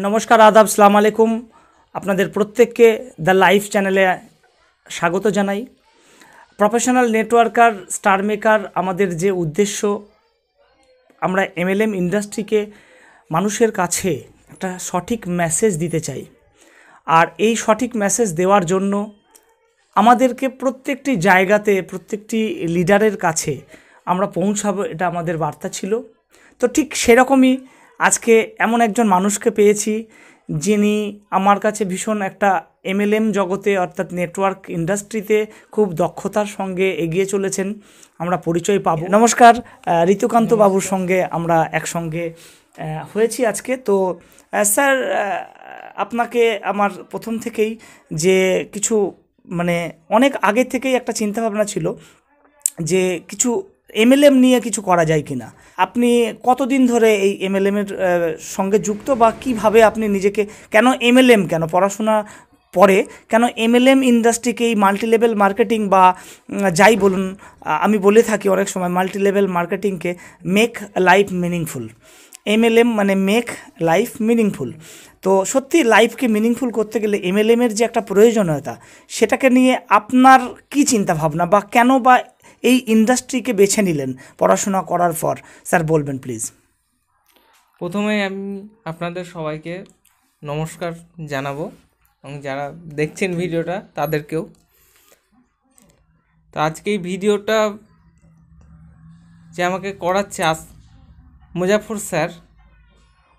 নমস্কার, আদাব, সালাম আলাইকুম। আপনাদের প্রত্যেককে দ্য লাইফ চ্যানেলে স্বাগত জানাই। প্রফেশনাল নেটওয়ার্কার, স্টার মেকার আমাদের যে উদ্দেশ্য, আমরা এমএলএম ইন্ডাস্ট্রিকে মানুষের কাছে একটা সঠিক মেসেজ দিতে চাই। আর এই সঠিক মেসেজ দেওয়ার জন্য আমাদেরকে প্রত্যেকটি জায়গাতে, প্রত্যেকটি লিডারের কাছে আমরা পৌঁছাবো, এটা আমাদের বার্তা ছিল। তো ঠিক সেরকমই আজকে এমন একজন মানুষকে পেয়েছি যিনি আমার কাছে ভীষণ একটা এমএলএম জগতে অর্থাৎ নেটওয়ার্ক ইন্ডাস্ট্রিতে খুব দক্ষতার সঙ্গে এগিয়ে চলেছেন। আমরা পরিচয় পাবো। নমস্কার, ঋতুকান্ত বাবুর সঙ্গে আমরা একসঙ্গে হয়েছি আজকে। তো স্যার, আপনাকে আমার প্রথম থেকেই যে কিছু অনেক আগে থেকেই একটা চিন্তাভাবনা ছিল যে কিছু এমএলএম নিয়ে কিছু করা যায় কিনা। আপনি কতদিন ধরে এই এমএলএমের সঙ্গে যুক্ত, বা কিভাবে আপনি নিজেকে, কেন এমএলএম, কেন পড়াশোনা পরে কেন এমএলএম ইন্ডাস্ট্রিকে, এই মাল্টি লেভেল মার্কেটিং বা যাই বলুন, আমি বলে থাকি অনেক সময় মাল্টি লেভেল মার্কেটিংকে মেক লাইফ মিনিংফুল। এমএলএম মানে মেক লাইফ মিনিংফুল। তো সত্যি লাইফকে মিনিংফুল করতে গেলে এমএলএমের যে একটা প্রয়োজনীয়তা, সেটাকে নিয়ে আপনার কি চিন্তা ভাবনা, বা কেন বা এই ইন্ডাস্ট্রিকে বেছে নিলেন পড়াশোনা করার পর, স্যার বলবেন প্লিজ। প্রথমে আমি আপনাদের সবাইকে নমস্কার জানাবো, এবং যারা দেখছেন ভিডিওটা তাদেরকেও। তো আজকে এই ভিডিওটা যে আমাকে করাচ্ছে মুজাফর স্যার,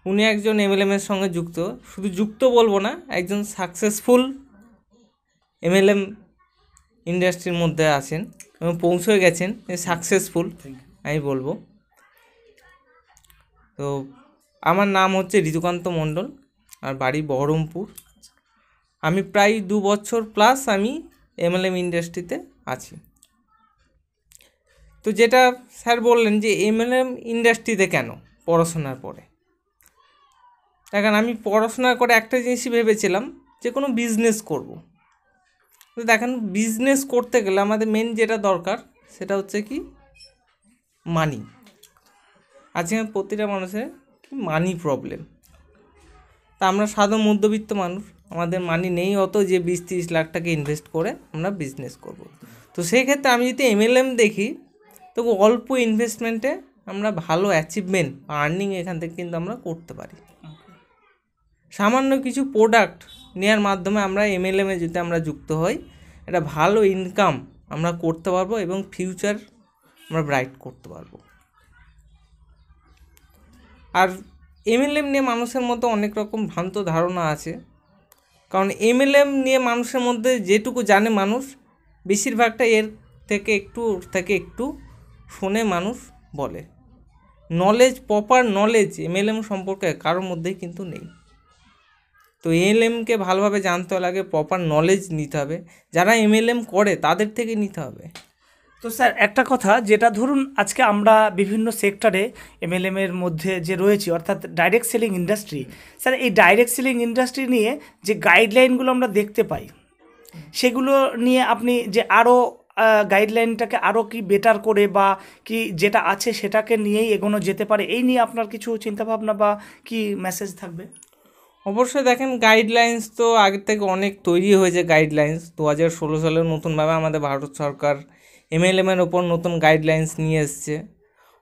উনি একজন এমএলএমের সঙ্গে যুক্ত। শুধু যুক্ত বলবো না, একজন সাকসেসফুল এমএলএম ইন্ডাস্ট্রির মধ্যে আছেন এবং পৌঁছে গেছেন, সাকসেসফুল আমি বলবো। তো আমার নাম হচ্ছে ঋতুকান্ত মণ্ডল, আর বাড়ি বহরমপুর। আমি প্রায় 2 বছর প্লাস আমি এমএলএম ইন্ডাস্ট্রিতে আছি। তো যেটা স্যার বললেন যে এমএলএম ইন্ডাস্ট্রিতে কেন পড়াশোনার পরে, এখন আমি পড়াশোনা করে একটা জিনিসই ভেবেছিলাম যে কোনো বিজনেস করব। তো দেখেন, বিজনেস করতে গেলে আমাদের মেন যেটা দরকার সেটা হচ্ছে কি মানি। আজকে প্রতিটা মানুষের মানি প্রবলেম। তা আমরা সাধারণ মধ্যবিত্ত মানুষ, আমাদের মানি নেই অত যে 20-30 লাখ টাকা ইনভেস্ট করে আমরা বিজনেস করব। তো সেই ক্ষেত্রে আমি যদি এমএলএম দেখি, তো অল্প ইনভেস্টমেন্টে আমরা ভালো অ্যাচিভমেন্ট, আর্নিং এখান থেকে কিন্তু আমরা করতে পারি। সামান্য কিছু প্রোডাক্ট নেওয়ার মাধ্যমে আমরা এমএলএমে যদি আমরা যুক্ত হই, একটা ভালো ইনকাম আমরা করতে পারবো এবং ফিউচার আমরা ব্রাইট করতে পারবো। আর এমএলএম নিয়ে মানুষের মধ্যে অনেক রকম ভ্রান্ত ধারণা আছে, কারণ এমএলএম নিয়ে মানুষের মধ্যে যেটুকু জানে মানুষ, বেশিরভাগটা এর থেকে একটু শুনে মানুষ বলে। নলেজ, প্রপার নলেজ এমএলএম সম্পর্কে কারোর মধ্যেই কিন্তু নেই। তো এমএলএমকে ভালোভাবে জানতে লাগে, প্রপার নলেজ নিতে হবে, যারা এমএলএম করে তাদের থেকে নিতে হবে। তো স্যার, একটা কথা, যেটা ধরুন আজকে আমরা বিভিন্ন সেক্টরে এমএলএমের মধ্যে যে রয়েছি, অর্থাৎ ডাইরেক্ট সেলিং ইন্ডাস্ট্রি, স্যার এই ডাইরেক্ট সেলিং ইন্ডাস্ট্রি নিয়ে যে গাইডলাইনগুলো আমরা দেখতে পাই, সেগুলো নিয়ে আপনি যে আরও গাইডলাইনটাকে আরও কি বেটার করে, বা কি যেটা আছে সেটাকে নিয়েই এগোনো যেতে পারে, এই নিয়ে আপনার কিছু চিন্তাভাবনা বা কি মেসেজ থাকবে? অবশ্যই দেখেন, গাইডলাইন্স তো আগের থেকে অনেক তৈরি হয়েছে। গাইডলাইন্স 2016 সালে নতুনভাবে আমাদের ভারত সরকার এমএলএমের ওপর নতুন গাইডলাইন্স নিয়ে এসছে।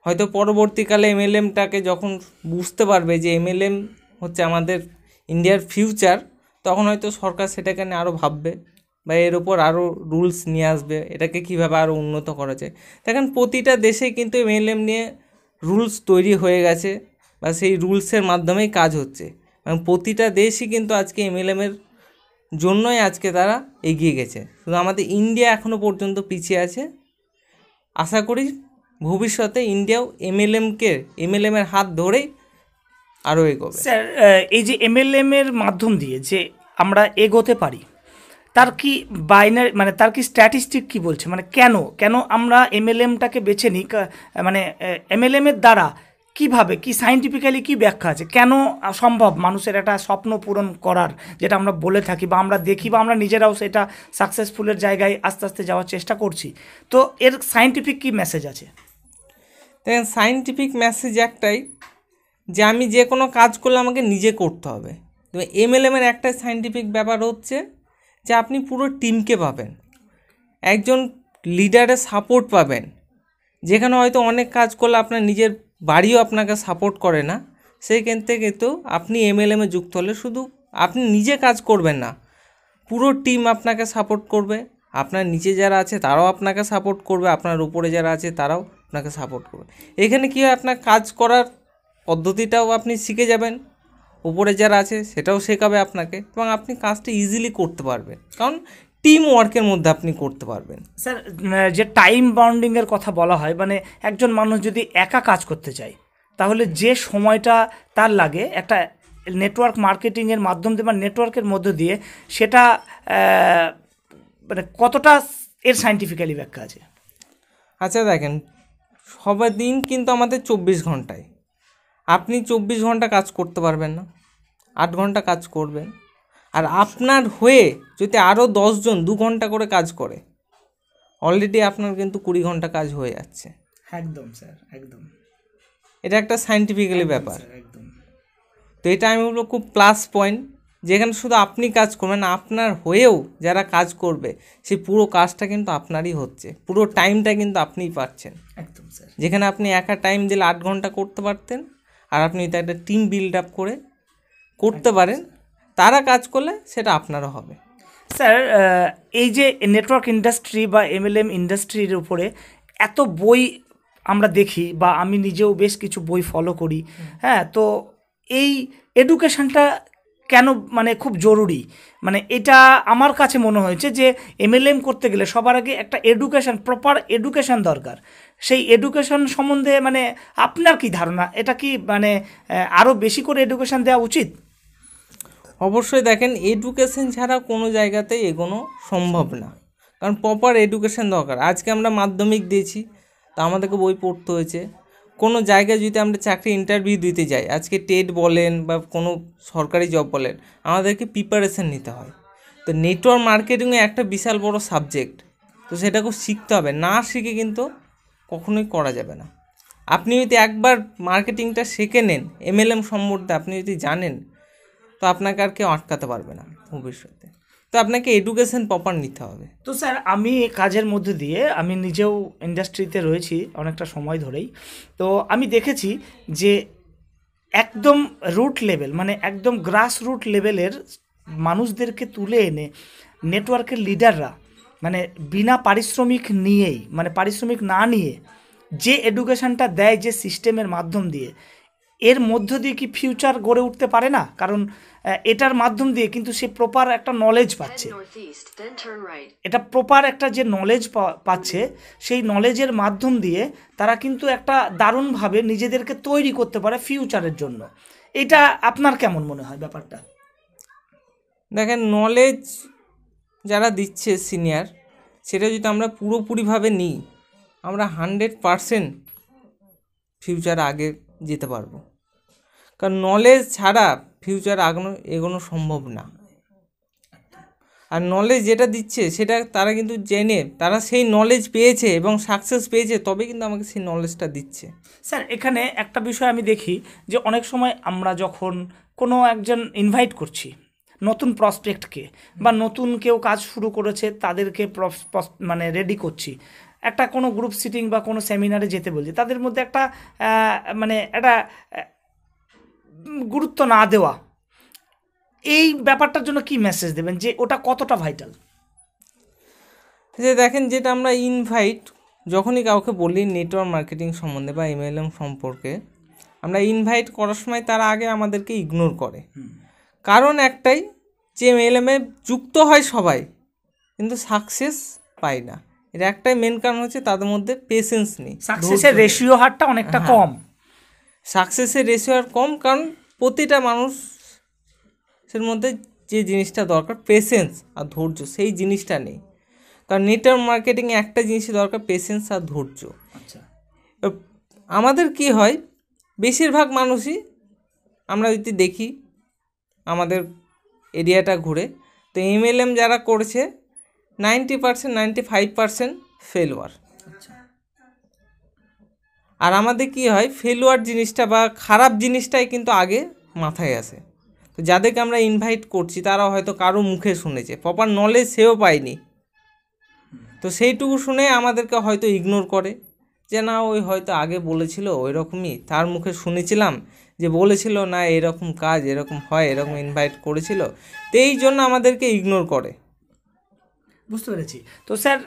হয়তো পরবর্তীকালে এমএলএমটাকে যখন বুঝতে পারবে যে এমএলএম হচ্ছে আমাদের ইন্ডিয়ার ফিউচার, তখন হয়তো সরকার সেটাকে নিয়ে আরও ভাববে বা এর ওপর আরও রুলস নিয়ে আসবে, এটাকে কীভাবে আরও উন্নত করা যায়। দেখেন, প্রতিটা দেশে কিন্তু এমএলএম নিয়ে রুলস তৈরি হয়ে গেছে, বা সেই রুলসের মাধ্যমেই কাজ হচ্ছে। এবং প্রতিটা দেশই কিন্তু আজকে এমএলএমের জন্যই আজকে তারা এগিয়ে গেছে। শুধু আমাদের ইন্ডিয়া এখনও পর্যন্ত পিছিয়ে আছে। আশা করি ভবিষ্যতে ইন্ডিয়াও এমএলএমের হাত ধরেই আরও এগোবে। স্যার, এই যে এমএলএমের মাধ্যম দিয়ে যে আমরা এগোতে পারি, তার কি তার কি স্ট্যাটিস্টিক কি বলছে, কেন আমরা এমএলএমটাকে বেছে নিই, এমএলএমের দ্বারা কিভাবে, কি সায়েন্টিফিক্যালি কি ব্যাখ্যা আছে, কেন সম্ভব মানুষের একটা স্বপ্ন পূরণ করার, যেটা আমরা বলে থাকি বা আমরা দেখি, বা আমরা নিজেরাও সেটা সাকসেসফুলের জায়গায় আস্তে আস্তে যাওয়ার চেষ্টা করছি। তো এর সায়েন্টিফিক কি মেসেজ আছে? দেখেন, সায়েন্টিফিক মেসেজ একটাই, যে আমি যে কোনো কাজ করলে আমাকে নিজে করতে হবে, তো এমএলএমের একটা সায়েন্টিফিক ব্যাপার হচ্ছে যে আপনি পুরো টিমকে পাবেন, একজন লিডারের সাপোর্ট পাবেন, যেখানে হয়তো অনেক কাজ করলে আপনার নিজের বাড়িও আপনাকে সাপোর্ট করে না, সেইখান থেকে তো আপনি এমএলএমে যুক্ত হলে শুধু আপনি নিজে কাজ করবেন না, পুরো টিম আপনাকে সাপোর্ট করবে, আপনার নিচে যারা আছে তারাও আপনাকে সাপোর্ট করবে, আপনার উপরে যারা আছে তারাও আপনাকে সাপোর্ট করবে। এখানে কী হয়, আপনার কাজ করার পদ্ধতিটাও আপনি শিখে যাবেন, উপরে যারা আছে সেটাও শেখাবে আপনাকে, এবং আপনি কাজটা ইজিলি করতে পারবেন, কারণ টিম ওয়ার্কের মধ্যে আপনি করতে পারবেন। স্যার, যে টাইম বাউন্ডিংয়ের কথা বলা হয়, মানে একজন মানুষ যদি একা কাজ করতে চায় তাহলে যে সময়টা তার লাগে একটা নেটওয়ার্ক মার্কেটিংয়ের মাধ্যম দিয়ে বা নেটওয়ার্কের মধ্য দিয়ে, সেটা মানে কতটা এর সায়েন্টিফিক্যালি ব্যাখ্যা আছে? আচ্ছা দেখেন, সবার দিন কিন্তু আমাদের 24 ঘন্টায়, আপনি 24 ঘন্টা কাজ করতে পারবেন না, 8 ঘন্টা কাজ করবেন, আর আপনার হয়ে যদি আরও 10 জন 2 ঘন্টা করে কাজ করে, অলরেডি আপনার কিন্তু 20 ঘন্টা কাজ হয়ে যাচ্ছে। একদম স্যার, একদম। এটা একটা সায়েন্টিফিক্যালি ব্যাপার। একদম। তো এটা আমি বলবো খুব প্লাস পয়েন্ট, যেখানে শুধু আপনি কাজ করবেন না, আপনার হয়েও যারা কাজ করবে সেই পুরো কাজটা কিন্তু আপনারই হচ্ছে, পুরো টাইমটা কিন্তু আপনিই পাচ্ছেন। একদম স্যার। যেখানে আপনি একা টাইম দিলে 8 ঘন্টা করতে পারতেন, আর আপনি এটা একটা টিম বিল্ড আপ করে করতে পারেন, তারা কাজ করলে সেটা আপনারও হবে। স্যার, এই যে নেটওয়ার্ক ইন্ডাস্ট্রি বা এমএলএম ইন্ডাস্ট্রির উপরে এত বই আমরা দেখি, বা আমি নিজেও বেশ কিছু বই ফলো করি, হ্যাঁ, তো এই এডুকেশনটা কেন মানে খুব জরুরি? মানে এটা আমার কাছে মনে হয়েছে যে এমএলএম করতে গেলে সবার আগে একটা এডুকেশন, প্রপার এডুকেশন দরকার। সেই এডুকেশন সম্বন্ধে মানে আপনার কি ধারণা? এটা কি মানে আরও বেশি করে এডুকেশন দেওয়া উচিত? অবশ্যই দেখেন, এডুকেশন ছাড়া কোনো জায়গাতেই এগোনো সম্ভব না, কারণ প্রপার এডুকেশন দরকার। আজকে আমরা মাধ্যমিক দিয়েছি, তা আমাদেরকে বই পড়তে হয়েছে। কোনো জায়গায় যদি আমরা চাকরি ইন্টারভিউ দিতে যাই, আজকে টেট বলেন বা কোনো সরকারি জব বলেন, আমাদেরকে প্রিপারেশন নিতে হয়। তো নেটওয়ার্ক মার্কেটিংয়ে একটা বিশাল বড় সাবজেক্ট, তো সেটাকে শিখতে হবে, না শিখে কিন্তু কখনোই করা যাবে না। আপনি যদি একবার মার্কেটিংটা শিখে নেন, এমএলএম সম্বন্ধে আপনি যদি জানেন, তো আপনাকে আর কেউ আটকাতে পারবে না ভবিষ্যতে। তো আপনাকে এডুকেশন প্রপার নিতে হবে। তো স্যার, আমি কাজের মধ্যে দিয়ে আমি নিজেও ইন্ডাস্ট্রিতে রয়েছি অনেকটা সময় ধরেই, তো আমি দেখেছি যে একদম রুট লেভেল, মানে একদম গ্রাস রুট লেভেলের মানুষদেরকে তুলে এনে নেটওয়ার্কের লিডাররা মানে বিনা পারিশ্রমিক নিয়েই, মানে পারিশ্রমিক না নিয়ে যে এডুকেশনটা দেয়, যে সিস্টেমের মাধ্যম দিয়ে, এর মধ্য দিয়ে কি ফিউচার গড়ে উঠতে পারে না? কারণ এটার মাধ্যম দিয়ে কিন্তু সে প্রপার একটা নলেজ পাচ্ছে, এটা প্রপার একটা যে নলেজ পাচ্ছে, সেই নলেজের মাধ্যম দিয়ে তারা কিন্তু একটা দারুণভাবে নিজেদেরকে তৈরি করতে পারে ফিউচারের জন্য। এটা আপনার কেমন মনে হয় ব্যাপারটা? দেখেন, নলেজ যারা দিচ্ছে সিনিয়র, সেটা যদি আমরা পুরোপুরিভাবে নিই, আমরা 100% ফিউচার আগে যেতে পারবো, কারণ নলেজ ছাড়া ফিউচার এগোনো সম্ভব না। আর নলেজ যেটা দিচ্ছে সেটা তারা কিন্তু জেনে, তারা সেই নলেজ পেয়েছে এবং সাকসেস পেয়েছে, তবে কিন্তু আমাকে সেই নলেজটা দিচ্ছে। স্যার, এখানে একটা বিষয় আমি দেখি যে অনেক সময় আমরা যখন কোনো একজন ইনভাইট করছি নতুন প্রসপেক্টকে, বা নতুন কেউ কাজ শুরু করেছে তাদেরকে মানে রেডি করছি, একটা কোনো গ্রুপ সিটিং বা কোনো সেমিনারে যেতে বলছি, তাদের মধ্যে একটা মানে একটা গুরুত্ব না দেওয়া, এই ব্যাপারটার জন্য কি মেসেজ দেবেন যে ওটা কতটা ভাইটাল? যে দেখেন, যেটা আমরা ইনভাইট যখনই কাউকে বলি নেটওয়ার্ক মার্কেটিং সম্বন্ধে বা এমএলএম সম্পর্কে, আমরা ইনভাইট করার সময় তারা আগে আমাদেরকে ইগনোর করে। কারণ একটাই, যে এমএলএমে যুক্ত হয় সবাই, কিন্তু সাকসেস পায় না। এর একটাই মেন কারণ হচ্ছে তাদের মধ্যে পেশেন্স নেই, সাকসেসের রেশিও হারটা অনেকটা কম। সাকসেসের রেশিও আর কম, কারণ প্রতিটা মানুষের মধ্যে যে জিনিসটা দরকার, পেশেন্স আর ধৈর্য, সেই জিনিসটা নেই। কারণ নেটওয়ার্ক মার্কেটিংয়ে একটা জিনিসই দরকার, পেশেন্স আর ধৈর্য। আচ্ছা, আমাদের কি হয়, বেশিরভাগ মানুষই আমরা যদি দেখি আমাদের এরিয়াটা ঘুরে, তো এমএলএম যারা করেছে 90% 95% ফেলুয়ার। আর আমাদের কি হয়, ফেলুয়ার জিনিসটা বা খারাপ জিনিসটাই কিন্তু আগে মাথায় আসে। তো যাদেরকে আমরা ইনভাইট করছি তারা হয়তো কারো মুখে শুনেছে, প্রপার নলেজ সেও পায়নি, তো সেইটুকু শুনে আমাদেরকে হয়তো ইগনোর করে যে না ওই হয়তো আগে বলেছিল ওই রকমই, তার মুখে শুনেছিলাম যে বলেছিল না এরকম কাজ এরকম হয়, এরকম ইনভাইট করেছিল, তো এই জন্য আমাদেরকে ইগনোর করে। বুঝতে পেরেছি। তো স্যার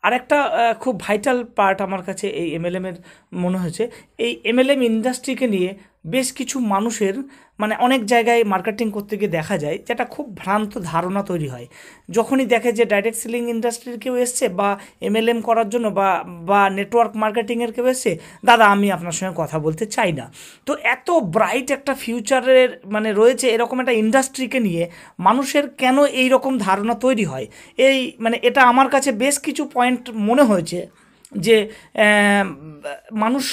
আরেকটা খুব ভাইটাল পার্ট আমার কাছে এই এমএলএমের মনে হয়েছে, এই এমএলএম ইন্ডাস্ট্রিকে নিয়ে বেশ কিছু মানুষের মানে অনেক জায়গায় মার্কেটিং করতে গিয়ে দেখা যায় যেটা খুব ভ্রান্ত ধারণা তৈরি হয়। যখনই দেখে যে ডাইরেক্ট সেলিং ইন্ডাস্ট্রির কেউ এসছে বা এমএলএম করার জন্য বা নেটওয়ার্ক মার্কেটিংয়ের কেউ এসছে, দাদা আমি আপনার সঙ্গে কথা বলতে চাই না। তো এত ব্রাইট একটা ফিউচারের মানে রয়েছে এরকম একটা ইন্ডাস্ট্রিকে নিয়ে মানুষের কেন এই রকম ধারণা তৈরি হয়, এই মানে এটা আমার কাছে বেশ কিছু পয়েন্ট মনে হয়েছে যে মানুষ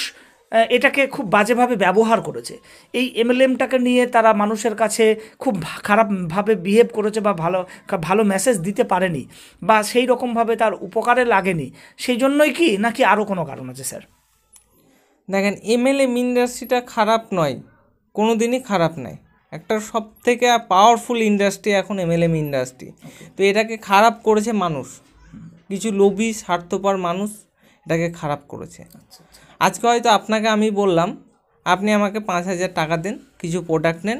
এটাকে খুব বাজেভাবে ব্যবহার করেছে। এই এমএলএমটাকে নিয়ে তারা মানুষের কাছে খুব খারাপভাবে বিহেভ করেছে বা ভালো মেসেজ দিতে পারেনি বা সেই রকমভাবে তার উপকারে লাগেনি, সেই জন্যই কি নাকি আরও কোনো কারণ আছে স্যার? দেখেন এমএলএম ইন্ডাস্ট্রিটা খারাপ নয়, কোনো দিনই খারাপ নয়, একটা সব থেকে পাওয়ারফুল ইন্ডাস্ট্রি এখন এমএলএম ইন্ডাস্ট্রি। তো এটাকে খারাপ করেছে মানুষ, কিছু লোভী স্বার্থপর মানুষ এটাকে খারাপ করেছে। আজকে হয়তো আপনাকে আমি বললাম আপনি আমাকে 5,000 টাকা দেন, কিছু প্রোডাক্ট নেন,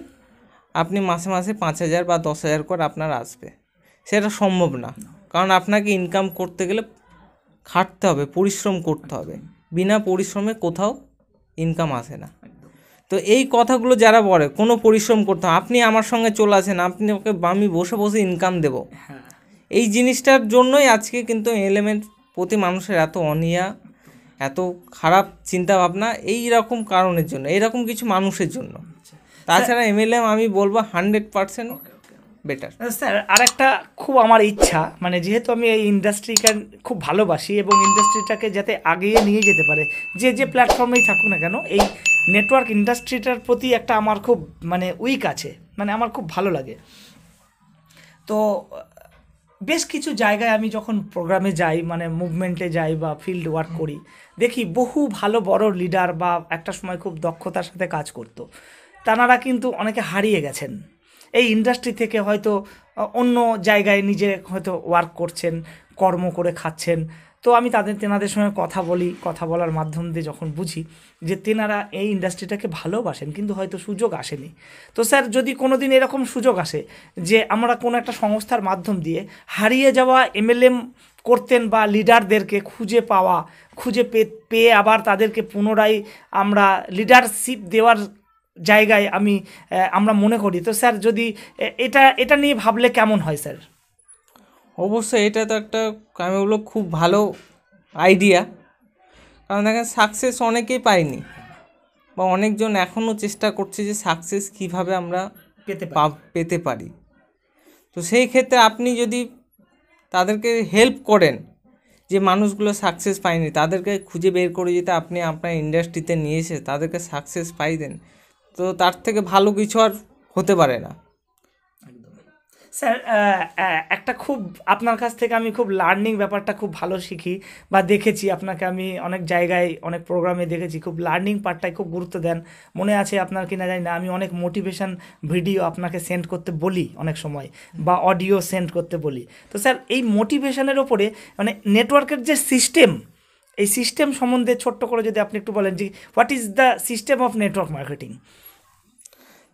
আপনি মাসে মাসে 5,000 বা 10,000 করে আপনার আসবে, সেটা সম্ভব না। কারণ আপনাকে ইনকাম করতে গেলে খাটতে হবে, পরিশ্রম করতে হবে, বিনা পরিশ্রমে কোথাও ইনকাম আসে না। তো এই কথাগুলো যারা বলে কোনো পরিশ্রম করতে হবে, আপনি আমার সঙ্গে চলে আসেন, আপনি ওকে আমি বসে বসে ইনকাম দেব, এই জিনিসটার জন্যই আজকে কিন্তু এমএলএমের প্রতি মানুষের এত অনীহা, এত খারাপ চিন্তা ভাবনা, এই রকম কারণের জন্য, এইরকম কিছু মানুষের জন্য। তাছাড়া এমএলএম আমি বলবো 100% বেটার। স্যার আরেকটা খুব আমার ইচ্ছা, মানে যেহেতু আমি এই ইন্ডাস্ট্রিকে খুব ভালোবাসি এবং ইন্ডাস্ট্রিটাকে যাতে আগিয়ে নিয়ে যেতে পারে, যে প্ল্যাটফর্মেই থাকুক না কেন, এই নেটওয়ার্ক ইন্ডাস্ট্রিটার প্রতি একটা আমার খুব মানে উইক আছে, মানে আমার খুব ভালো লাগে। তো বেশ কিছু জায়গায় আমি যখন প্রোগ্রামে যাই, মানে মুভমেন্টে যাই বা ফিল্ড ওয়ার্ক করি, দেখি বহু ভালো বড় লিডার বা একটা সময় খুব দক্ষতার সাথে কাজ করতো, তানারা কিন্তু অনেকে হারিয়ে গেছেন এই ইন্ডাস্ট্রি থেকে, হয়তো অন্য জায়গায় নিজে হয়তো ওয়ার্ক করছেন, কর্ম করে খাচ্ছেন। তো আমি তেনাদের সঙ্গে কথা বলি, কথা বলার মাধ্যম দিয়ে যখন বুঝি যে তেনারা এই ইন্ডাস্ট্রিটাকে ভালোবাসেন কিন্তু হয়তো সুযোগ আসেনি। তো স্যার যদি কোনো দিন এরকম সুযোগ আসে যে আমরা কোনো একটা সংস্থার মাধ্যম দিয়ে হারিয়ে যাওয়া এমএলএম করতেন বা লিডারদেরকে খুঁজে পেয়ে আবার তাদেরকে পুনরায় আমরা লিডারশিপ দেওয়ার জায়গায় আমরা মনে করি, তো স্যার যদি এটা নিয়ে ভাবলে কেমন হয় স্যার? অবশ্যই এটা তো একটা আমি বলবো খুব ভালো আইডিয়া, কারণ দেখেন সাকসেস অনেকেই পায়নি বা অনেকজন এখনও চেষ্টা করছে যে সাকসেস কীভাবে আমরা পেতে পারি। তো সেই ক্ষেত্রে আপনি যদি তাদেরকে হেল্প করেন, যে মানুষগুলো সাকসেস পায়নি তাদেরকে খুঁজে বের করে যেতে আপনি আপনার ইন্ডাস্ট্রিতে নিয়ে এসে তাদেরকে সাকসেস পাই দেন, তো তার থেকে ভালো কিছু আর হতে পারে না। স্যার একটা খুব আপনার কাছ থেকে আমি খুব লার্নিং ব্যাপারটা খুব ভালো শিখি বা দেখেছি, আপনাকে আমি অনেক জায়গায় অনেক প্রোগ্রামে দেখেছি খুব লার্নিং পার্টটায় খুব গুরুত্ব দেন। মনে আছে আপনার কিনা জানি না, আমি অনেক মোটিভেশন ভিডিও আপনাকে সেন্ড করতে বলি অনেক সময় বা অডিও সেন্ড করতে বলি। তো স্যার এই মোটিভেশনের ওপরে মানে নেটওয়ার্কের যে সিস্টেম, এই সিস্টেম সম্বন্ধে ছোট্ট করে যদি আপনি একটু বলেন যে what is the system of network marketing?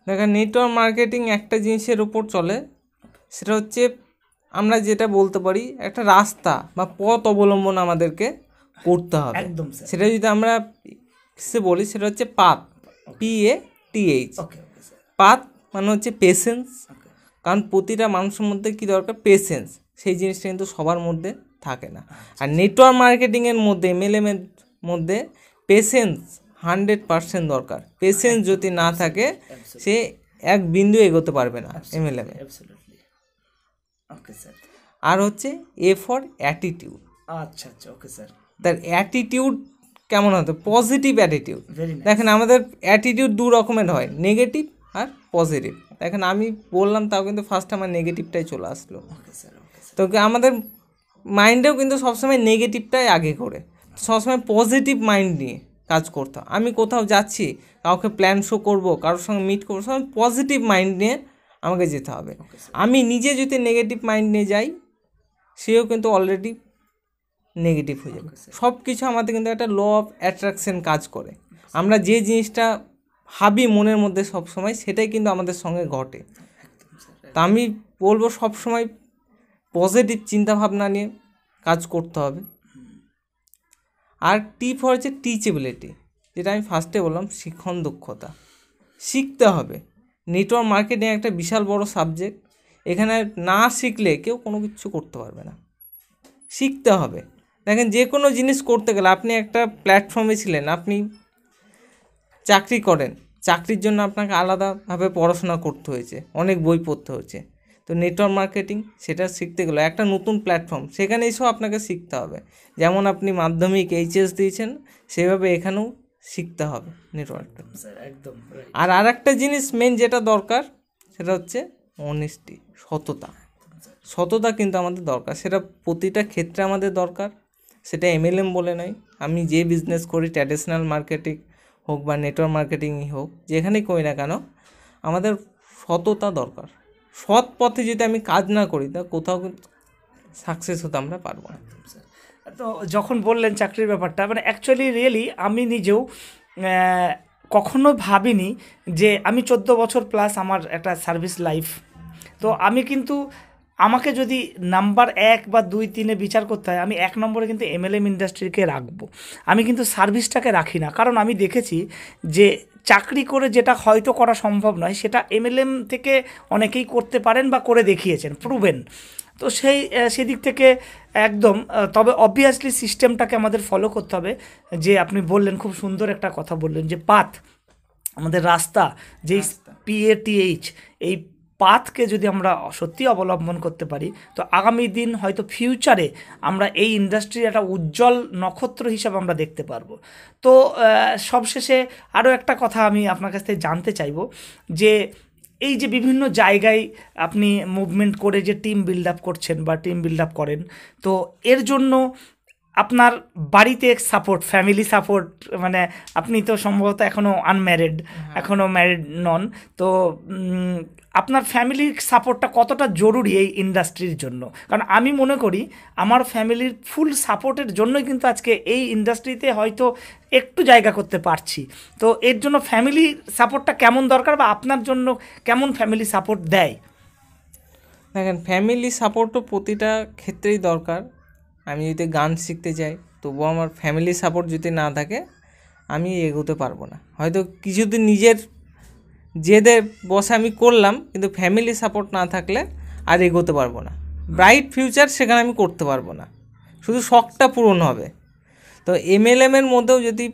দেখেন নেটওয়ার্ক মার্কেটিং একটা জিনিসের উপর চলে, সেটা হচ্ছে আমরা যেটা বলতে পারি একটা রাস্তা বা পথ অবলম্বন আমাদেরকে করতে হবে। একদম সেটা যদি আমরা বলি সেটা হচ্ছে পাথ, PATH। পাথ মানে হচ্ছে পেশেন্স, কারণ প্রতিটা মানুষের মধ্যে কী দরকার, পেশেন্স, সেই জিনিসটা কিন্তু সবার মধ্যে থাকে না। আর নেটওয়ার্ক মার্কেটিংয়ের মধ্যে এমএলএমের মধ্যে পেশেন্স 100% দরকার। পেশেন্স যদি না থাকে সে এক বিন্দু এগোতে পারবে না এমএলএমে। আর হচ্ছে A ফর অ্যাটিটিউড। আচ্ছা আচ্ছা, ওকে স্যার। তার অ্যাটিটিউড কেমন হতো, পজিটিভ অ্যাটিটিউড। দেখেন আমাদের অ্যাটিটিউড দু রকমের হয়, নেগেটিভ আর পজিটিভ। দেখেন আমি বললাম তাও কিন্তু ফার্স্ট আমার নেগেটিভটাই চলে আসলো। তো আমাদের মাইন্ডেও কিন্তু সবসময় নেগেটিভটাই আগে করে, সবসময় পজিটিভ মাইন্ড নিয়ে কাজ করতে হবে। আমি কোথাও যাচ্ছি, কাউকে প্ল্যান শো করবো, কারোর সঙ্গে মিট করবো, সব পজিটিভ মাইন্ড নিয়ে আমাকে যেতে হবে। আমি নিজে যদি নেগেটিভ মাইন্ড নিয়ে যাই, সেও কিন্তু অলরেডি নেগেটিভ হয়ে যাবে। সব কিছু আমাদের কিন্তু একটা ল অফ অ্যাট্রাকশন কাজ করে। আমরা যে জিনিসটা ভাবি মনের মধ্যে সব সময়, সেটাই কিন্তু আমাদের সঙ্গে ঘটে। তা আমি বলবো সবসময় পজিটিভ চিন্তাভাবনা নিয়ে কাজ করতে হবে। আর টিপ হচ্ছে টিচেবিলিটি, যেটা আমি ফার্স্টে বললাম, শিক্ষণ দক্ষতা। শিখতে হবে। নেটওয়ার্ক মার্কেটিং একটা বিশাল বড় সাবজেক্ট। এখানে না শিখলে কেউ কোনো কিছু করতে পারবে না। শিখতে হবে। দেখেন, যে কোনো জিনিস করতে গেলে, আপনি একটা প্ল্যাটফর্মে ছিলেন, আপনি চাকরি করেন, চাকরির জন্য আপনাকে আলাদাভাবে পড়াশোনা করতে হয়েছে, অনেক বই পড়তে হয়েছে। তো নেটওয়ার্ক মার্কেটিং সেটা শিখতে গেলে একটা নতুন প্ল্যাটফর্ম, সেখানে এসেও আপনাকে শিখতে হবে। যেমন আপনি মাধ্যমিক এইচএস দিয়েছেন, সেভাবে এখানেও শিখতে হবে নেটওয়ার্কটা। একদম। আর একটা জিনিস মেন যেটা দরকার, সেটা হচ্ছে অনেস্টি, সততা। সততা কিন্তু আমাদের দরকার, সেটা প্রতিটা ক্ষেত্রে আমাদের দরকার। সেটা এমএলএম বলে নয়, আমি যে বিজনেস করি, ট্র্যাডিশনাল মার্কেটিং হোক বা নেটওয়ার্ক মার্কেটিংই হোক, যেখানেই করি না কেন, আমাদের সততা দরকার। সৎ পথে যদি আমি কাজ না করি, তা কোথাও সাকসেস হতে আমরা পারবো না। তো যখন বললেন চাকরির ব্যাপারটা, মানে অ্যাকচুয়ালি রিয়েলি আমি নিজেও কখনো ভাবিনি যে আমি 14 বছর প্লাস আমার একটা সার্ভিস লাইফ। তো আমি কিন্তু, আমাকে যদি নাম্বার 1 বা 2, 3-এ বিচার করতে হয়, আমি 1 নম্বরে কিন্তু এমএলএম ইন্ডাস্ট্রিকে রাখবো। আমি কিন্তু সার্ভিসটাকে রাখি না, কারণ আমি দেখেছি যে চাকরি করে যেটা হয়তো করা সম্ভব নয়, সেটা এমএলএম থেকে অনেকেই করতে পারেন বা করে দেখিয়েছেন, প্রুভেন। তো সেদিক থেকে একদম। তবে অবভিয়াসলি সিস্টেমটাকে আমাদের ফলো করতে হবে। যে আপনি বললেন, খুব সুন্দর একটা কথা বললেন, যে পাথ, আমাদের রাস্তা, যে PATH, এই পাথকে যদি আমরা সত্যি অবলম্বন করতে পারি, তো আগামী দিন হয়তো ফিউচারে আমরা এই ইন্ডাস্ট্রির একটা উজ্জ্বল নক্ষত্র হিসাবে আমরা দেখতে পারবো। তো সবশেষে আরও একটা কথা আমি আপনার কাছ থেকে জানতে চাইবো, যে এই যে বিভিন্ন জায়গায় আপনি মুভমেন্ট করে যে টিম বিল্ড আপ করছেন বা টিম বিল্ড আপ করেন, তো এর জন্য আপনার বাড়িতে সাপোর্ট, ফ্যামিলি সাপোর্ট, মানে আপনি তো সম্ভবত এখনও আনম্যারিড, এখনও ম্যারিড নন, তো আপনার ফ্যামিলির সাপোর্টটা কতটা জরুরি এই ইন্ডাস্ট্রির জন্য? কারণ আমি মনে করি আমার ফ্যামিলির ফুল সাপোর্টের জন্যই কিন্তু আজকে এই ইন্ডাস্ট্রিতে হয়তো একটু জায়গা করতে পারছি। তো এর জন্য ফ্যামিলি সাপোর্টটা কেমন দরকার, বা আপনার জন্য কেমন ফ্যামিলি সাপোর্ট দেয়? দেখেন, ফ্যামিলি সাপোর্টও প্রতিটা ক্ষেত্রেই দরকার। আমি যদি গান শিখতে চাই, তবুও আমার ফ্যামিলি সাপোর্ট যদি না থাকে, আমি এগোতে পারবো না। হয়তো কিছুদিন নিজের জেদে বসে আমি করলাম, কিন্তু ফ্যামিলি সাপোর্ট না থাকলে আর এগোতে পারবো না। ব্রাইট ফিউচার সেখানে আমি করতে পারবো না, শুধু শখটা পূরণ হবে। তো এমএলএমের মধ্যেও যদি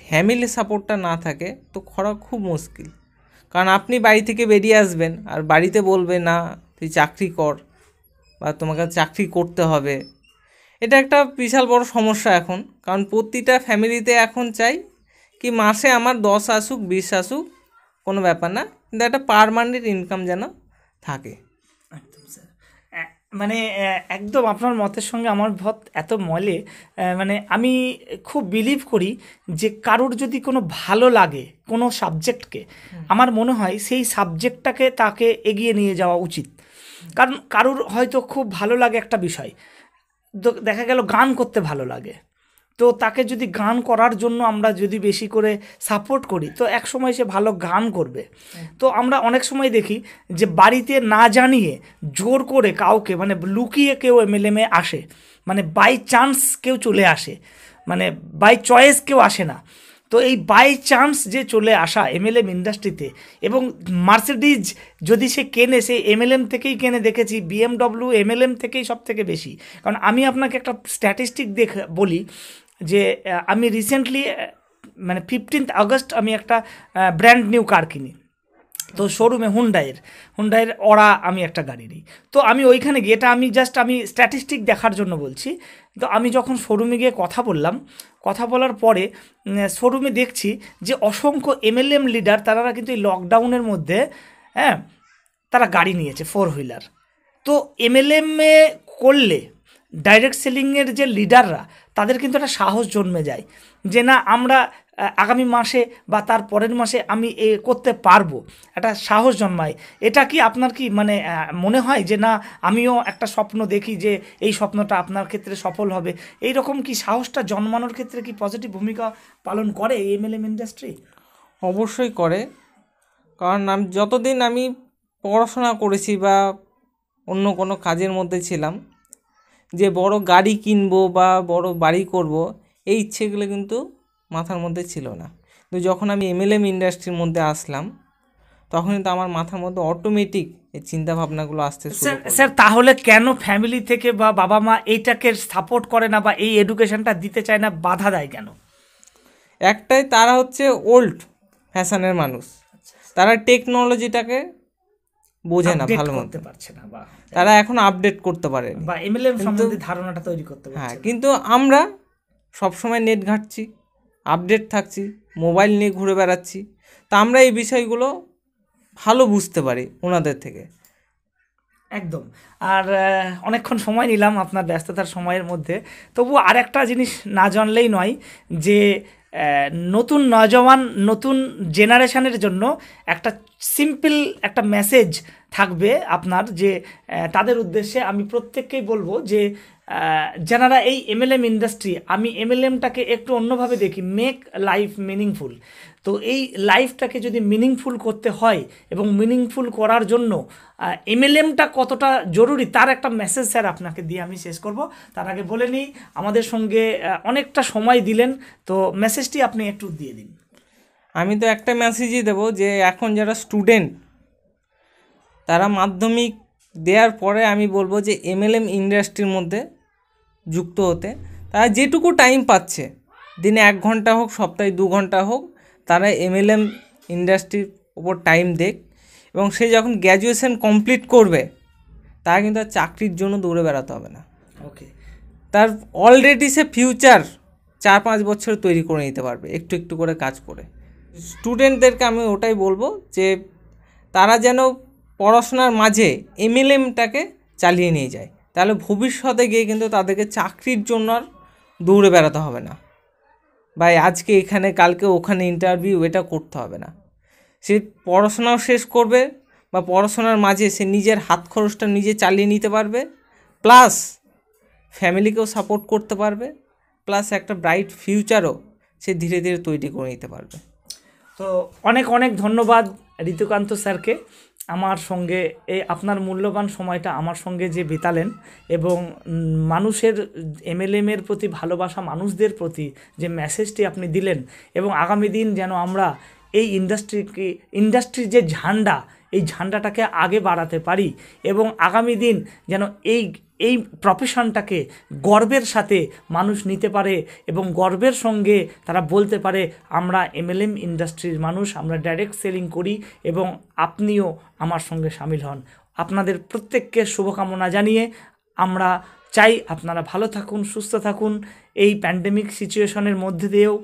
ফ্যামিলি সাপোর্টটা না থাকে, তো করা খুব মুশকিল। কারণ আপনি বাড়ি থেকে বেরিয়ে আসবেন, আর বাড়িতে বলবে না তুই চাকরি কর, বা তোমাকে চাকরি করতে হবে। এটা একটা বিশাল বড় সমস্যা এখন। কারণ প্রতিটা ফ্যামিলিতে এখন চাই কি, মাসে আমার 10 আসুক 20 আসুক কোনো ব্যাপার না, কিন্তু একটা পার্মানেন্ট ইনকাম যেন থাকে। একদম স্যার, মানে একদম আপনার মতের সঙ্গে আমার মত এত মলে। মানে আমি খুব বিলিভ করি যে কারোর যদি কোনো ভালো লাগে কোনো সাবজেক্টকে, আমার মনে হয় সেই সাবজেক্টটাকে তাকে এগিয়ে নিয়ে যাওয়া উচিত। কারণ কারোর হয়তো খুব ভালো লাগে একটা বিষয়, দেখা গেল গান করতে ভালো লাগে, তো তাকে যদি গান করার জন্য আমরা যদি বেশি করে সাপোর্ট করি, তো এক সময় সে ভালো গান করবে। তো আমরা অনেক সময় দেখি যে বাড়িতে না জানিয়ে জোর করে কাউকে, মানে লুকিয়ে কেউ এমএলএমে আসে, মানে বাই চান্স কেউ চলে আসে, মানে বাই চয়েস কেউ আসে না। তো এই বাই চান্স যে চলে আসা এমএলএম ইন্ডাস্ট্রিতে, এবং মার্সিডিজ যদি সে কেনে, সে এমএলএম থেকেই কেনে, দেখেছি BMW এমএলএম থেকেই সব থেকে বেশি। কারণ আমি আপনাকে একটা স্ট্যাটিস্টিক বলি, যে আমি রিসেন্টলি, মানে 15 আগস্ট আমি একটা ব্র্যান্ড নিউ কার কিনি। তো শোরুমে হুন্ডাইয়ের ওরা আমি একটা গাড়ি নিই। তো আমি ওইখানে গিয়ে, এটা আমি জাস্ট আমি স্ট্যাটিস্টিক দেখার জন্য বলছি, তো আমি যখন শোরুমে গিয়ে কথা বললাম, কথা বলার পরে শোরুমে দেখছি যে অসংখ্য এমএলএম লিডার, তারা কিন্তু এই লকডাউনের মধ্যে, হ্যাঁ, তারা গাড়ি নিয়েছে 4 হুইলার। তো এমএলএমে করলে ডাইরেক্ট সেলিংয়ের যে লিডাররা তাদের কিন্তু একটা সাহস জন্মে যায় যে না আমরা আগামী মাসে বা তার পরের মাসে আমি এ করতে পারবো, একটা সাহস জন্মায়। এটা কি আপনার কি মানে মনে হয় যে না আমিও একটা স্বপ্ন দেখি যে এই স্বপ্নটা আপনার ক্ষেত্রে সফল হবে, এই রকম কি সাহসটা জন্মানোর ক্ষেত্রে কি পজিটিভ ভূমিকা পালন করে এই এমএলএম ইন্ডাস্ট্রি? অবশ্যই করে, কারণ যতদিন আমি পড়াশোনা করেছি বা অন্য কোনো কাজের মধ্যে ছিলাম, যে বড় গাড়ি কিনবো বা বড় বাড়ি করব এই ইচ্ছেগুলো কিন্তু মাথার মধ্যে ছিল না। কিন্তু যখন আমি এমএলএম ইন্ডাস্ট্রির মধ্যে আসলাম তখন কিন্তু আমার মাথার মধ্যে অটোমেটিক এই চিন্তাভাবনাগুলো আসতে শুরু করলো। স্যার তাহলে কেন ফ্যামিলি থেকে বা বাবা মা এইটাকে সাপোর্ট করে না বা এই এডুকেশনটা দিতে চায় না, বাধা দেয় কেন? একটাই, তারা হচ্ছে ওল্ড ফ্যাশনের মানুষ, তারা টেকনোলজিটাকে বোঝে না, ভালো মতো পারছে না, বা তারা এখন আপডেট করতে পারে বা এমএলএম সম্বন্ধে ধারণাটা তৈরি করতে পারছে। হ্যাঁ, কিন্তু আমরা সবসময় নেট ঘাঁটছি, আপডেট থাকছি, মোবাইল নিয়ে ঘুরে বেড়াচ্ছি, তা আমরা এই বিষয়গুলো ভালো বুঝতে পারি ওনাদের থেকে। একদম। আর অনেকক্ষণ সময় নিলাম আপনার ব্যস্ততার সময়ের মধ্যে, তবু আর একটা জিনিস না জানলেই নয় যে নতুন নজওয়ান নতুন জেনারেশনের জন্য একটা সিম্পল একটা মেসেজ থাকবে আপনার, যে তাদের উদ্দেশ্যে আমি প্রত্যেককেই বলবো যে যারা এই এমএলএম ইন্ডাস্ট্রি, আমি এমএলএমটাকে একটু অন্যভাবে দেখি, মেক লাইফ মিনিংফুল। তো এই লাইফটাকে যদি মিনিংফুল করতে হয় এবং মিনিংফুল করার জন্য এমএলএমটা কতটা জরুরি তার একটা মেসেজ স্যার আপনাকে দিয়ে আমি শেষ করব। তার আগে বলে নিই, আমাদের সঙ্গে অনেকটা সময় দিলেন, তো মেসেজটি আপনি একটু দিয়ে দিন। আমি তো একটা মেসেজই দেবো যে এখন যারা স্টুডেন্ট তারা মাধ্যমিক দেওয়ার পরে আমি বলবো যে এমএলএম ইন্ডাস্ট্রির মধ্যে যুক্ত হতে। তারা যেটুকু টাইম পাচ্ছে, দিনে 1 ঘন্টা হোক, সপ্তাহে 2 ঘন্টা হোক, তারা এমএলএম ইন্ডাস্ট্রির ওপর টাইম দেখ, এবং সে যখন গ্র্যাজুয়েশন কমপ্লিট করবে তারা কিন্তু আর চাকরির জন্য দৌড়ে বেড়াতে হবে না। ওকে, তার অলরেডি সে ফিউচার 4-5 বছর তৈরি করে নিতে পারবে একটু একটু করে কাজ করে। স্টুডেন্টদেরকে আমি ওটাই বলবো যে তারা যেন পড়াশোনার মাঝে এমএলএমটাকে চালিয়ে নিয়ে যায়, তাহলে ভবিষ্যতে গিয়ে কিন্তু তাদেরকে চাকরির জন্য আর দৌড়ে বেড়াতে হবে না, ভাই আজকে এখানে কালকে ওখানে ইন্টারভিউ, এটা করতে হবে না। সে পড়াশোনাও শেষ করবে বা পড়াশোনার মাঝে সে নিজের হাত খরচটা নিজে চালিয়ে নিতে পারবে, প্লাস ফ্যামিলিকেও সাপোর্ট করতে পারবে, প্লাস একটা ব্রাইট ফিউচারও সে ধীরে ধীরে তৈরি করে নিতে পারবে। তো অনেক অনেক ধন্যবাদ ঋতুকান্ত স্যারকে আমার সঙ্গে এই আপনার মূল্যবান সময়টা আমার সঙ্গে যে বিতালেন, এবং মানুষের এমএলএমের প্রতি ভালোবাসা, মানুষদের প্রতি যে মেসেজটি আপনি দিলেন, এবং আগামী দিন যেন আমরা এই ইন্ডাস্ট্রির যে ঝান্ডা, এই ঝান্ডাটাকে আগে বাড়াতে পারি, এবং আগামী দিন যেন এই প্রফেশনটাকে গর্বের সাথে মানুষ নিতে পারে, এবং গর্বের সঙ্গে তারা বলতে পারে আমরা এমএলএম ইন্ডাস্ট্রির মানুষ, আমরা ডাইরেক্ট সেলিং করি, এবং আপনিও আমার সঙ্গে সামিল হন। আপনাদের প্রত্যেককে শুভকামনা জানিয়ে আমরা চাই আপনারা ভালো থাকুন, সুস্থ থাকুন। এই প্যান্ডেমিক সিচুয়েশনের মধ্যে দিয়েও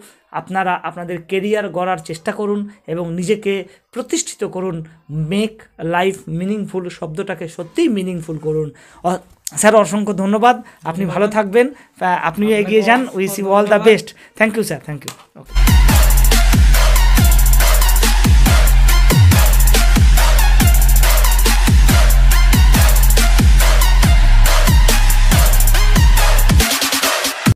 আপনারা আপনাদের কেরিয়ার গড়ার চেষ্টা করুন এবং নিজেকে প্রতিষ্ঠিত করুন। মেক লাইফ মিনিংফুল শব্দটাকে সত্যিই মিনিংফুল করুন। স্যার অসংখ্য ধন্যবাদ, আপনি ভালো থাকবেন, আপনিও এগিয়ে যান। Wish you all the best. Thank you sir, thank you. Okay.